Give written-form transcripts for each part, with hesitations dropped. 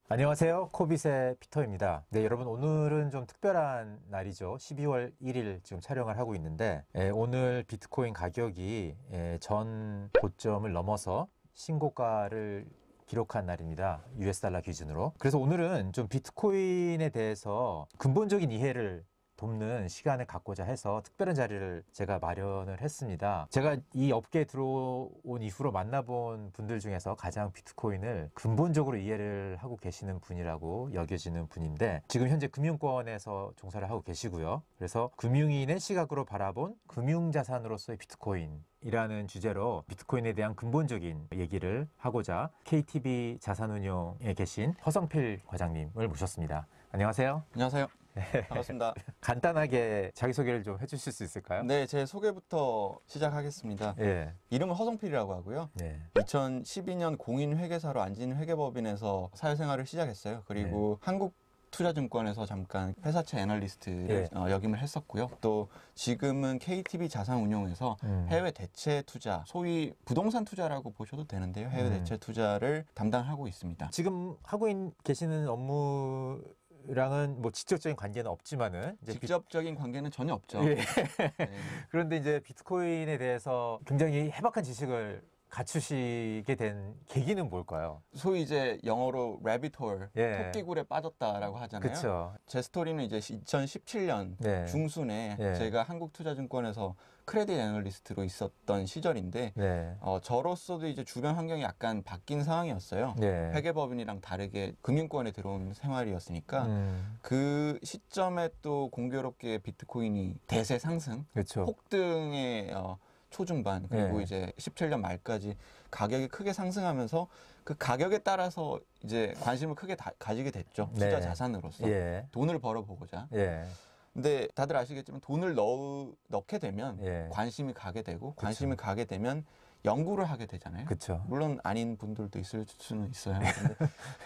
안녕하세요. 코빗의 피터입니다. 네, 여러분 오늘은 좀 특별한 날이죠. 12월 1일 지금 촬영을 하고 있는데 오늘 비트코인 가격이 전 고점을 넘어서 신고가를 기록한 날입니다. US 달러 기준으로. 그래서 오늘은 좀 비트코인에 대해서 근본적인 이해를 돕는 시간을 갖고자 해서 특별한 자리를 제가 마련을 했습니다. 제가 이 업계에 들어온 이후로 만나본 분들 중에서 가장 비트코인을 근본적으로 이해를 하고 계시는 분이라고 여겨지는 분인데, 지금 현재 금융권에서 종사를 하고 계시고요. 그래서 금융인의 시각으로 바라본 금융자산으로서의 비트코인 이라는 주제로 비트코인에 대한 근본적인 얘기를 하고자 KTB 자산운용에 계신 허성필 과장님을 모셨습니다. 안녕하세요. 안녕하세요. 반갑습니다. 간단하게 자기소개를 좀 해주실 수 있을까요? 네, 제 소개부터 시작하겠습니다. 예. 이름은 허성필이라고 하고요. 네. 2012년 공인회계사로 안진회계법인에서 사회생활을 시작했어요. 그리고 한국투자증권에서 잠깐 회사채 애널리스트를 역임을 했었고요. 또 지금은 KTB 자산운용에서 해외 대체 투자, 소위 부동산 투자라고 보셔도 되는데요. 해외 대체 투자를 담당하고 있습니다. 지금 하고 계시는 업무랑은 뭐 직접적인 관계는 없지만은 이제 직접적인 관계는 전혀 없죠. 예. 네. 그런데 이제 비트코인에 대해서 굉장히 해박한 지식을 갖추시게 된 계기는 뭘까요? 소위 이제 영어로 rabbit-hole, 예. 토끼굴에 빠졌다라고 하잖아요. 그쵸. 제 스토리는 이제 2017년 네. 중순에 예. 제가 한국투자증권에서 크레딧 애널리스트로 있었던 시절인데 네. 저로서도 이제 주변 환경이 약간 바뀐 상황이었어요. 네. 회계법인이랑 다르게 금융권에 들어온 생활이었으니까 그 시점에 또 공교롭게 비트코인이 대세 상승, 그렇죠. 폭등의 초중반 그리고 네. 이제 17년 말까지 가격이 크게 상승하면서 그 가격에 따라서 이제 관심을 크게 가지게 됐죠. 네. 투자 자산으로서. 예. 돈을 벌어보고자. 예. 근데 다들 아시겠지만 돈을 넣게 되면 예. 관심이 가게 되고 관심이 가게 되면 연구를 하게 되잖아요. 그쵸. 물론 아닌 분들도 있을 수는 있어요. 근데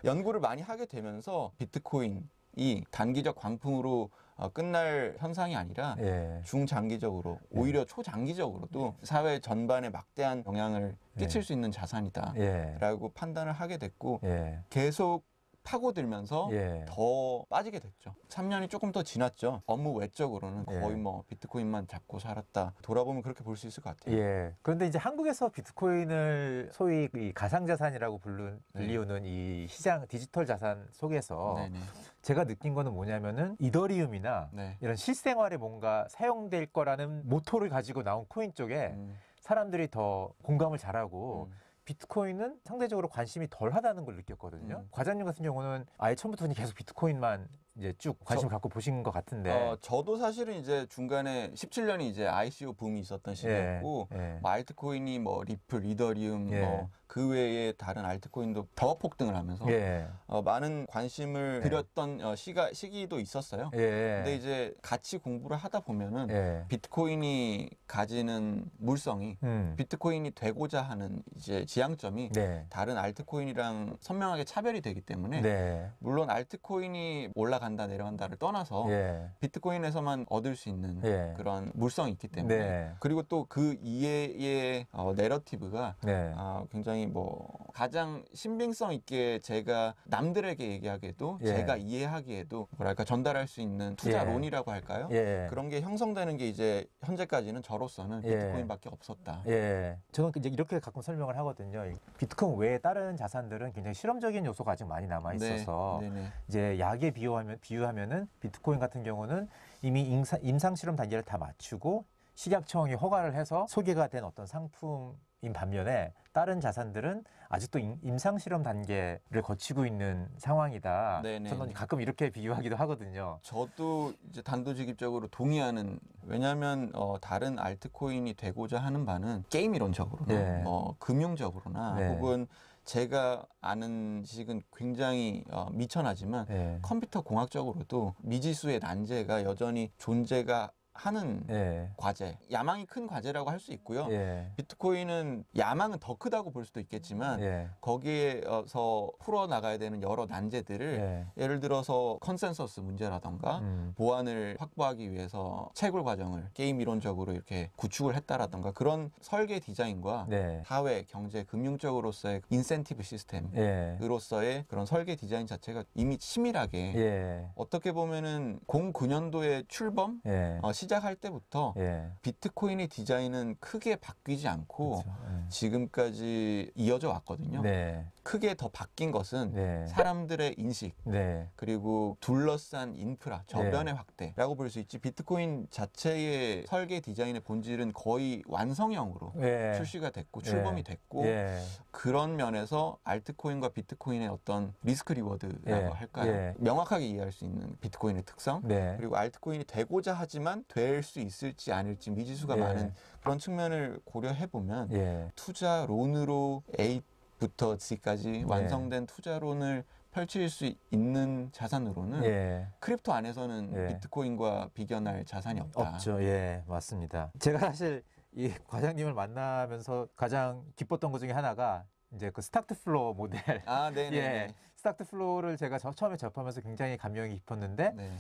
연구를 많이 하게 되면서 비트코인이 단기적 광풍으로 끝날 현상이 아니라 예. 중장기적으로 오히려 초장기적으로도 사회 전반에 막대한 영향을 끼칠 수 있는 자산이다 예. 라고 판단을 하게 됐고 예. 계속 파고들면서 예. 더 빠지게 됐죠. 3년이 조금 더 지났죠. 업무 외적으로는 예. 거의 뭐 비트코인만 잡고 살았다. 돌아보면 그렇게 볼 수 있을 것 같아요. 예. 그런데 이제 한국에서 비트코인을 소위 이 가상자산이라고 불리우는 이 시장 디지털 자산 속에서 네네. 제가 느낀 거는 뭐냐면은 이더리움이나 네. 이런 실생활에 뭔가 사용될 거라는 모토를 가지고 나온 코인 쪽에 사람들이 더 공감을 잘하고 비트코인은 상대적으로 관심이 덜 하다는 걸 느꼈거든요. 과장님 같은 경우는 아예 처음부터 계속 비트코인만 이제 쭉 관심을 갖고 보신 것 같은데. 저도 사실은 이제 중간에 17년이 이제 ICO 붐이 있었던 시기였고, 예. 뭐 알트코인이 뭐 리플, 이더리움, 예. 뭐 그 외에 다른 알트코인도 더 폭등을 하면서 예. 많은 관심을 들였던 시기도 있었어요. 예. 근데 이제 같이 공부를 하다 보면은 예. 비트코인이 가지는 물성이 비트코인이 되고자 하는 이제 지향점이 네. 다른 알트코인이랑 선명하게 차별이 되기 때문에 네. 물론 알트코인이 올라간다 내려간다를 떠나서 예. 비트코인에서만 얻을 수 있는 예. 그런 물성이 있기 때문에 네. 그리고 또 그 이해의 내러티브가 네. 굉장히 뭐 가장 신빙성 있게 제가 남들에게 얘기하기에도 예. 제가 이해하기에도 뭐랄까 전달할 수 있는 투자론이라고 할까요? 예. 그런 게 형성되는 게 이제 현재까지는 저로서는 예. 비트코인밖에 없었다. 예. 저는 이제 이렇게 가끔 설명을 하거든요. 비트코인 외에 다른 자산들은 굉장히 실험적인 요소가 아직 많이 남아 있어서 네. 네네. 이제 약에 비유하면은 비트코인 같은 경우는 이미 임상 실험 단계를 다 마치고 식약청이 허가를 해서 소개가 된 어떤 상품인 반면에 다른 자산들은 아직도 임상 실험 단계를 거치고 있는 상황이다. 네네. 저는 가끔 이렇게 비유하기도 하거든요. 저도 이제 단도직입적으로 동의하는, 왜냐하면 다른 알트코인이 되고자 하는 바는 게임 이론적으로나 네. 금융적으로나 네. 혹은 제가 아는 지식은 굉장히 미천하지만 네. 컴퓨터 공학적으로도 미지수의 난제가 여전히 존재가 하는 예. 과제, 야망이 큰 과제라고 할 수 있고요. 예. 비트코인은 야망은 더 크다고 볼 수도 있겠지만 예. 거기에서 풀어나가야 되는 여러 난제들을 예. 예를 들어서 컨센서스 문제라던가 보안을 확보하기 위해서 채굴 과정을 게임 이론적으로 이렇게 구축을 했다라던가 그런 설계 디자인과 네. 사회, 경제, 금융적으로서의 인센티브 시스템으로서의 예. 그런 설계 디자인 자체가 이미 치밀하게 예. 어떻게 보면은 09년도에 출범 예. 시작할 때부터 예. 비트코인의 디자인은 크게 바뀌지 않고 그렇죠. 예. 지금까지 이어져 왔거든요. 네. 크게 더 바뀐 것은 네. 사람들의 인식 네. 그리고 둘러싼 인프라, 저변의 확대라고 볼 수 있지 비트코인 자체의 설계 디자인의 본질은 거의 완성형으로 예. 출시가 됐고 출범이 됐고 예. 그런 면에서 알트코인과 비트코인의 어떤 리스크 리워드라고 예. 할까요? 예. 명확하게 이해할 수 있는 비트코인의 특성 네. 그리고 알트코인이 되고자 하지만 될 수 있을지 아닐지 미지수가 예. 많은 그런 측면을 고려해 보면 예. 투자 론으로 A부터 G까지 완성된 투자론을 펼칠 수 있는 자산으로는 예. 크립토 안에서는 예. 비트코인과 비견할 자산이 없다. 없죠. 예, 맞습니다. 제가 사실 이 과장님을 만나면서 가장 기뻤던 것 중에 하나가 이제 그 스타트 플로우 모델. 아, 네네. 예. 스타트 플로우를 제가 처음에 접하면서 굉장히 감명이 깊었는데 네.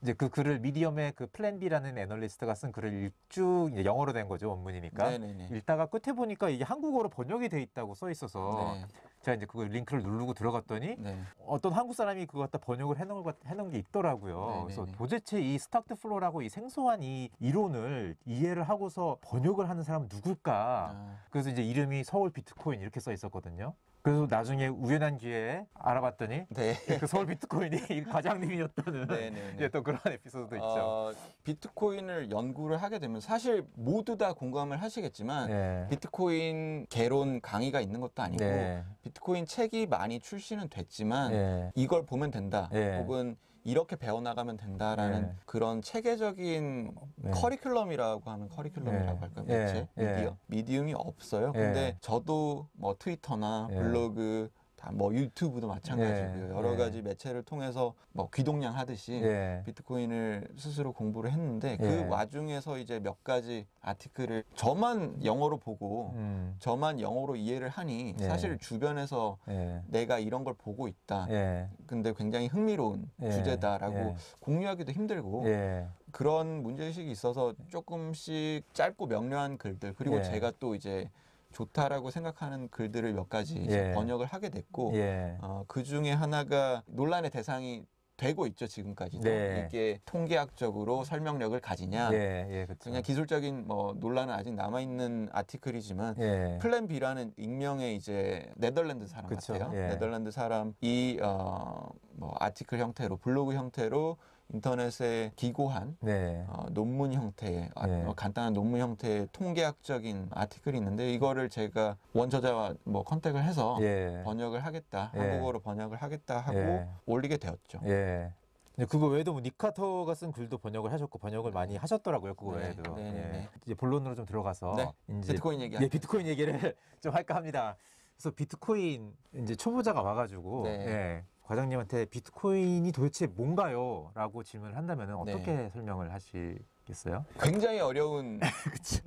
이제 그 글을 미디엄의 그 플랜 B라는 애널리스트가 쓴 글을 쭉 이제 영어로 된 거죠, 원문이니까. 네네네. 읽다가 끝에 보니까 이게 한국어로 번역이 돼 있다고 써 있어서 네. 제가 이제 그걸 링크를 누르고 들어갔더니 네. 어떤 한국 사람이 그거 갖다 번역을 해놓은 게 있더라고요. 네네네. 그래서 도대체 이 스타트 플로우라고 이 생소한 이 이론을 이해를 하고서 번역을 하는 사람은 누굴까? 아, 그래서 이제 이름이 서울 비트코인 이렇게 써 있었거든요. 그래서 나중에 우연한 기회에 알아봤더니 네. 그 서울 비트코인이 이 과장님이었다는 네네네. 이제 또 그런 에피소드도 있죠. 비트코인을 연구를 하게 되면 사실 모두 다 공감을 하시겠지만 네. 비트코인 개론 강의가 있는 것도 아니고 네. 비트코인 책이 많이 출시는 됐지만 네. 이걸 보면 된다 네. 혹은 이렇게 배워나가면 된다라는 네. 그런 체계적인 네. 커리큘럼이라고 하면 커리큘럼이라고 네. 할까요? 네. 매체? 네. 미디움이 없어요. 네. 근데 저도 뭐 트위터나 네. 블로그 다 뭐 유튜브도 마찬가지고요. 네. 여러 네. 가지 매체를 통해서 뭐 귀동냥 하듯이 예. 비트코인을 스스로 공부를 했는데 그 예. 와중에서 이제 몇 가지 아티클을 저만 영어로 보고 저만 영어로 이해를 하니 예. 사실 주변에서 예. 내가 이런 걸 보고 있다. 예. 근데 굉장히 흥미로운 예. 주제다라고 예. 공유하기도 힘들고 예. 그런 문제의식이 있어서 조금씩 짧고 명료한 글들 그리고 예. 제가 또 이제 좋다라고 생각하는 글들을 몇 가지 이제 예. 번역을 하게 됐고 예. 그 중에 하나가 논란의 대상이 되고 있죠 지금까지도 네. 이게 통계학적으로 설명력을 가지냐 예. 예. 그렇죠. 그냥 기술적인 뭐 논란은 아직 남아 있는 아티클이지만 예. 플랜 B라는 익명의 이제 네덜란드 사람 그쵸. 같아요. 예. 네덜란드 사람이 뭐 아티클 형태로 블로그 형태로 인터넷에 기고한 네. 논문 형태의 네. 간단한 논문 형태의 통계학적인 아티클이 있는데 이거를 제가 원저자와 뭐 컨택을 해서 예. 번역을 하겠다 예. 한국어로 번역을 하겠다 하고 예. 올리게 되었죠. 예. 근데 그거 외에도 뭐 니카터가 쓴 글도 번역을 하셨고 번역을 많이 하셨더라고요. 그거 네, 외에도. 네, 네, 예. 네. 이제 본론으로 좀 들어가서 네. 이제 비트코인 얘기. 예, 비트코인 얘기를 좀 할까 합니다. 그래서 비트코인 이제 초보자가 와가지고 네. 예, 과장님한테 비트코인이 도대체 뭔가요? 라고 질문을 한다면 어떻게 설명을 하시겠어요? 굉장히 어려운 그렇죠.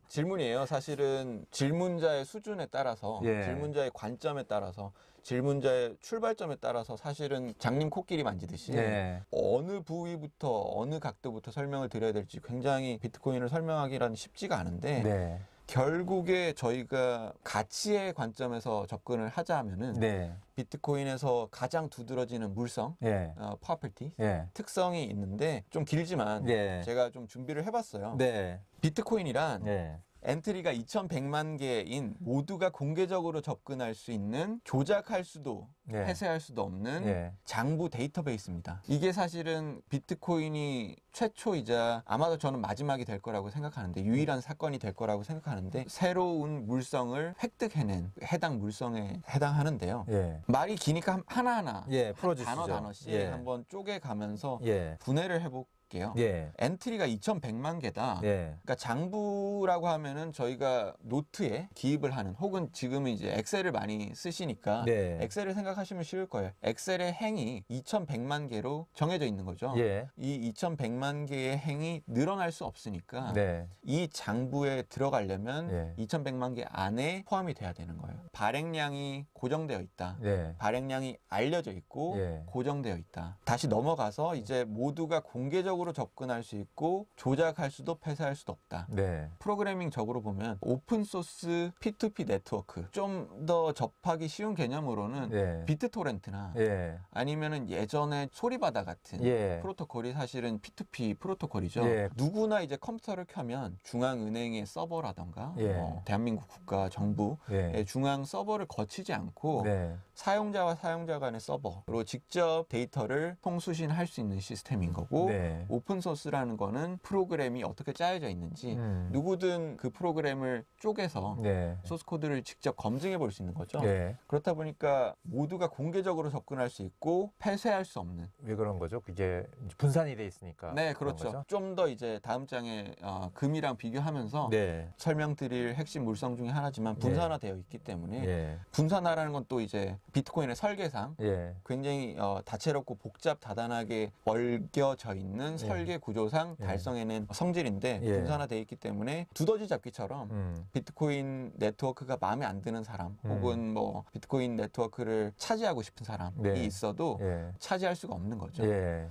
질문이에요. 사실은 질문자의 수준에 따라서 예. 질문자의 관점에 따라서 질문자의 출발점에 따라서 사실은 장님 코끼리 만지듯이 예. 어느 부위부터 어느 각도부터 설명을 드려야 될지 굉장히 비트코인을 설명하기란 쉽지가 않은데 네. 결국에 저희가 가치의 관점에서 접근을 하자면은 네. 비트코인에서 가장 두드러지는 물성, 예. property, 예. 특성이 있는데 좀 길지만 예. 제가 좀 준비를 해봤어요. 네. 비트코인이란 예. 엔트리가 2,100만 개인 모두가 공개적으로 접근할 수 있는 조작할 수도 예. 폐쇄할 수도 없는 예. 장부 데이터베이스입니다. 이게 사실은 비트코인이 최초이자 아마도 저는 마지막이 될 거라고 생각하는데 유일한 사건이 될 거라고 생각하는데 새로운 물성을 획득해낸 해당 물성에 해당하는데요. 예. 말이 기니까 하나하나 예. 풀어주시죠. 단어씩 예. 한번 쪼개가면서 예. 분해를 해볼게요. 볼게요. 예. 엔트리가 2,100만 개다. 예. 그러니까 장부라고 하면은 저희가 노트에 기입을 하는, 혹은 지금은 이제 엑셀을 많이 쓰시니까 네. 엑셀을 생각하시면 쉬울 거예요. 엑셀의 행이 2,100만 개로 정해져 있는 거죠. 예. 이 2,100만 개의 행이 늘어날 수 없으니까 네. 이 장부에 들어가려면 예. 2,100만 개 안에 포함이 돼야 되는 거예요. 발행량이 고정되어 있다. 네. 발행량이 알려져 있고 예. 고정되어 있다. 다시 넘어가서 이제 모두가 공개적으로 접근할 수 있고 조작할 수도 폐쇄할 수도 없다. 네. 프로그래밍적으로 보면 오픈소스 P2P 네트워크, 좀 더 접하기 쉬운 개념으로는 예. 비트토렌트나 예. 아니면은 예전에 소리바다 같은 예. 프로토콜이 사실은 P2P 프로토콜이죠. 예. 누구나 이제 컴퓨터를 켜면 중앙은행의 서버라던가 예. 대한민국 국가 정부의 예. 중앙 서버를 거치지 않고 네. 사용자와 사용자 간의 서버로 직접 데이터를 통수신할 수 있는 시스템인 거고, 네. 오픈소스라는 거는 프로그램이 어떻게 짜여져 있는지 누구든 그 프로그램을 쪼개서 네. 소스 코드를 직접 검증해 볼 수 있는 거죠. 예. 그렇다 보니까 모두가 공개적으로 접근할 수 있고 폐쇄할 수 없는. 왜 그런 거죠? 그게 분산이 돼 있으니까. 네, 그런 그렇죠. 거죠? 좀 더 이제 다음 장에 금이랑 비교하면서 네. 설명드릴 핵심 물성 중에 하나지만 분산화되어 있기 때문에 예. 분산화라는 건 또 이제 비트코인의 설계상 예. 굉장히 다채롭고 복잡 다단하게 얽혀져 있는 설계 구조상 예. 달성해낸 성질인데, 예. 분산화되어 있기 때문에 두더지 잡기처럼 비트코인 네트워크가 마음에 안 드는 사람, 혹은 뭐 비트코인 네트워크를 차지하고 싶은 사람이 네. 있어도 예. 차지할 수가 없는 거죠. 예.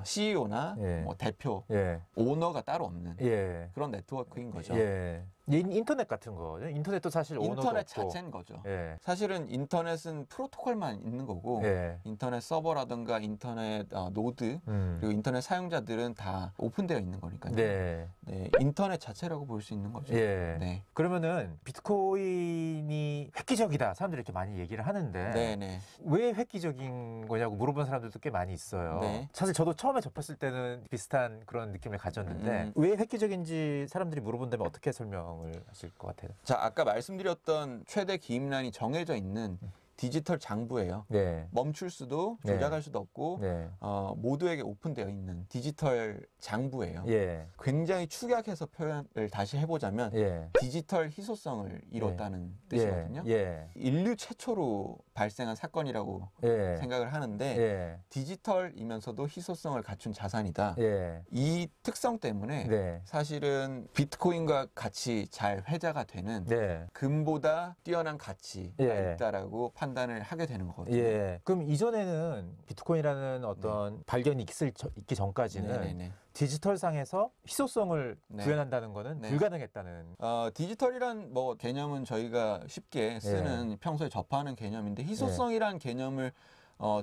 CEO나 예. 뭐 대표, 예. 오너가 따로 없는 예. 그런 네트워크인 거죠. 예. 인터넷 같은 거죠. 인터넷도 사실 오너도 인터넷 없고. 자체인 거죠. 예. 사실은 인터넷은 프로토콜만 있는 거고, 예. 인터넷 서버라든가 인터넷 노드, 그리고 인터넷 사용자들은 다 오픈되어 있는 거니까요. 네. 네, 인터넷 자체라고 볼 수 있는 거죠. 예. 네. 그러면은 비트코인이 획기적이다. 사람들이 이렇게 많이 얘기를 하는데 네, 네. 왜 획기적인 거냐고 물어본 사람들도 꽤 많이 있어요. 네. 사실 저도 처음에 접했을 때는 비슷한 그런 느낌을 가졌는데 왜 획기적인지 사람들이 물어본다면 어떻게 설명을 하실 것 같아요? 자, 아까 말씀드렸던 최대 기입란이 정해져 있는 디지털 장부예요. 네. 멈출 수도 네. 조작할 수도 없고 네. 모두에게 오픈되어 있는 디지털 장부예요. 예. 굉장히 축약해서 표현을 다시 해보자면 예. 디지털 희소성을 이뤘다는 뜻이거든요. 예. 인류 최초로 발생한 사건이라고 예. 생각을 하는데, 예. 디지털이면서도 희소성을 갖춘 자산이다. 예. 이 특성 때문에 네. 사실은 비트코인과 같이 잘 회자가 되는 네. 금보다 뛰어난 가치가 예. 있다라고 판단을 하게 되는 거거든요. 예. 그럼 이전에는 비트코인이라는 어떤 발견이 있기 전까지는 네네네. 디지털상에서 희소성을 네. 구현한다는 거는 네. 불가능했다는. 디지털이란 뭐 개념은 저희가 쉽게 쓰는 평소에 접하는 개념인데, 희소성이란 개념을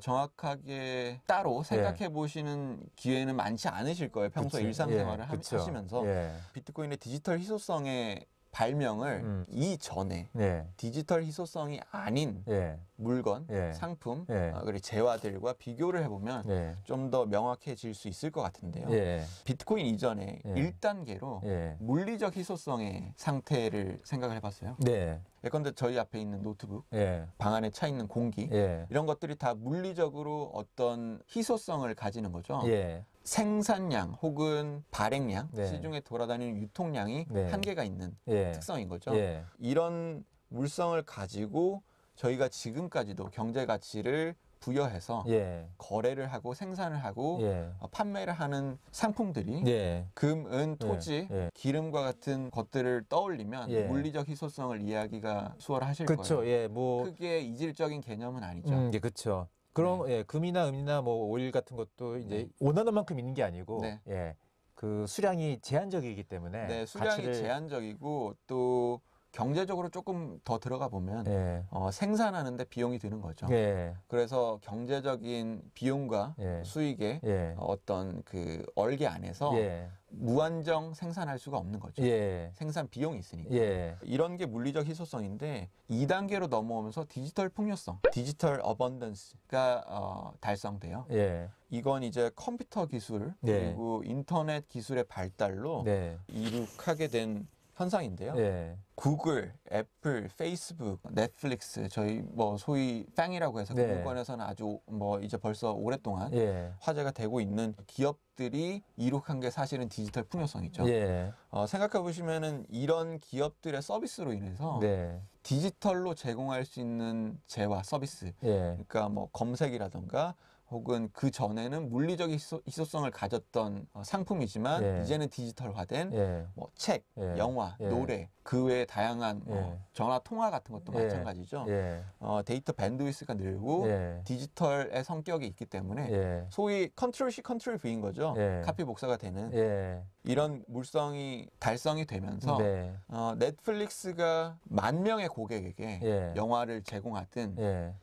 정확하게 따로 생각해 보시는 기회는 많지 않으실 거예요. 평소 그치. 일상생활을 예. 그쵸. 하시면서. 예. 비트코인의 디지털 희소성의 발명을 이전에 네. 디지털 희소성이 아닌 예. 물건, 예. 상품, 예. 그리고 재화들과 비교를 해보면 예. 좀 더 명확해질 수 있을 것 같은데요. 예. 비트코인 이전에 예. 1단계로 예. 물리적 희소성의 상태를 생각을 해봤어요. 네. 예컨대 저희 앞에 있는 노트북, 예. 방 안에 차 있는 공기, 예. 이런 것들이 다 물리적으로 어떤 희소성을 가지는 거죠. 예. 생산량 혹은 발행량, 네. 시중에 돌아다니는 유통량이 네. 한계가 있는 예. 특성인 거죠. 예. 이런 물성을 가지고 저희가 지금까지도 경제 가치를 부여해서 예. 거래를 하고 생산을 하고 예. 판매를 하는 상품들이 예. 금, 은, 토지, 예. 기름과 같은 것들을 떠올리면 예. 물리적 희소성을 이야기가 수월하실 그렇죠. 거예요. 예. 뭐 크게 이질적인 개념은 아니죠. 예, 그렇죠. 그럼 예, 금이나 은이나 뭐 오일 같은 것도 이제 네. 원하는 만큼 있는 게 아니고 네. 예. 그 수량이 제한적이기 때문에 네, 수량이 가치를- 제한적이고 또 경제적으로 조금 더 들어가 보면 예. 생산하는데 비용이 드는 거죠. 예. 그래서 경제적인 비용과 예. 수익의 예. 어떤 그 얼개 안에서 예. 무한정 생산할 수가 없는 거죠. 예. 생산 비용이 있으니까. 예. 이런 게 물리적 희소성인데 2단계로 넘어오면서 디지털 풍요성, 디지털 어번던스가 달성돼요. 예. 이건 이제 컴퓨터 기술 네. 그리고 인터넷 기술의 발달로 네. 이룩하게 된 현상인데요. 예. 구글, 애플, 페이스북, 넷플릭스, 저희 뭐 소위 팡이라고 해서 네. 금융권에서는 아주 뭐 이제 벌써 오랫동안 예. 화제가 되고 있는 기업들이 이룩한 게 사실은 디지털 풍요성이죠. 예. 생각해 보시면은 이런 기업들의 서비스로 인해서 네. 디지털로 제공할 수 있는 재화 서비스, 예. 그러니까 뭐 검색이라던가 혹은 그 전에는 물리적 희소성을 가졌던 상품이지만 예. 이제는 디지털화된 예. 뭐 책, 예. 영화, 예. 노래, 그 외에 다양한 뭐 예. 전화 통화 같은 것도 예. 마찬가지죠. 예. 데이터 밴드위스가 늘고 예. 디지털의 성격이 있기 때문에 예. 소위 컨트롤 C 컨트롤 V인 거죠. 예. 카피 복사가 되는 예. 이런 물성이 달성이 되면서 네. 넷플릭스가 10,000명의 고객에게 예. 영화를 제공하든 예.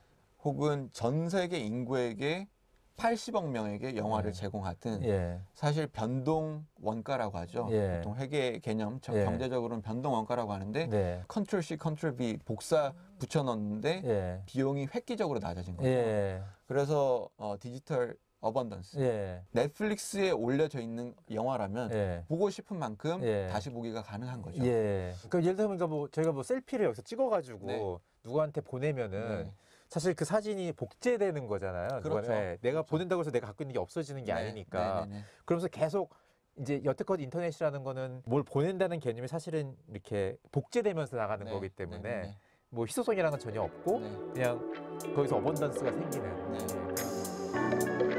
혹은 전 세계 인구에게 80억 명에게 영화를 예. 제공하든 예. 사실 변동 원가라고 하죠. 예. 보통 회계 개념 예. 경제적으로는 변동 원가라고 하는데 네. 컨트롤 C 컨트롤 V 복사 붙여 넣는데 예. 비용이 획기적으로 낮아진 거죠. 예. 그래서 디지털 어번던스 예. 넷플릭스에 올려져 있는 영화라면 예. 보고 싶은 만큼 예. 다시 보기가 가능한 거죠. 예. 그러니까 예를 들면 그러니까 뭐 저희가 뭐 셀피를 여기서 찍어가지고 네. 누구한테 보내면은 네. 사실 그 사진이 복제되는 거잖아요. 그렇죠. 내가 그렇죠. 보낸다고 해서 내가 갖고 있는 게 없어지는 게 네. 아니니까. 네. 네. 그러면서 계속 이제 여태껏 인터넷이라는 거는 뭘 보낸다는 개념이 사실은 이렇게 복제되면서 나가는 네. 거기 때문에 네. 뭐 희소성이라는 건 전혀 없고 네. 그냥 거기서 어번던스가 생기는. 네. 예, 그런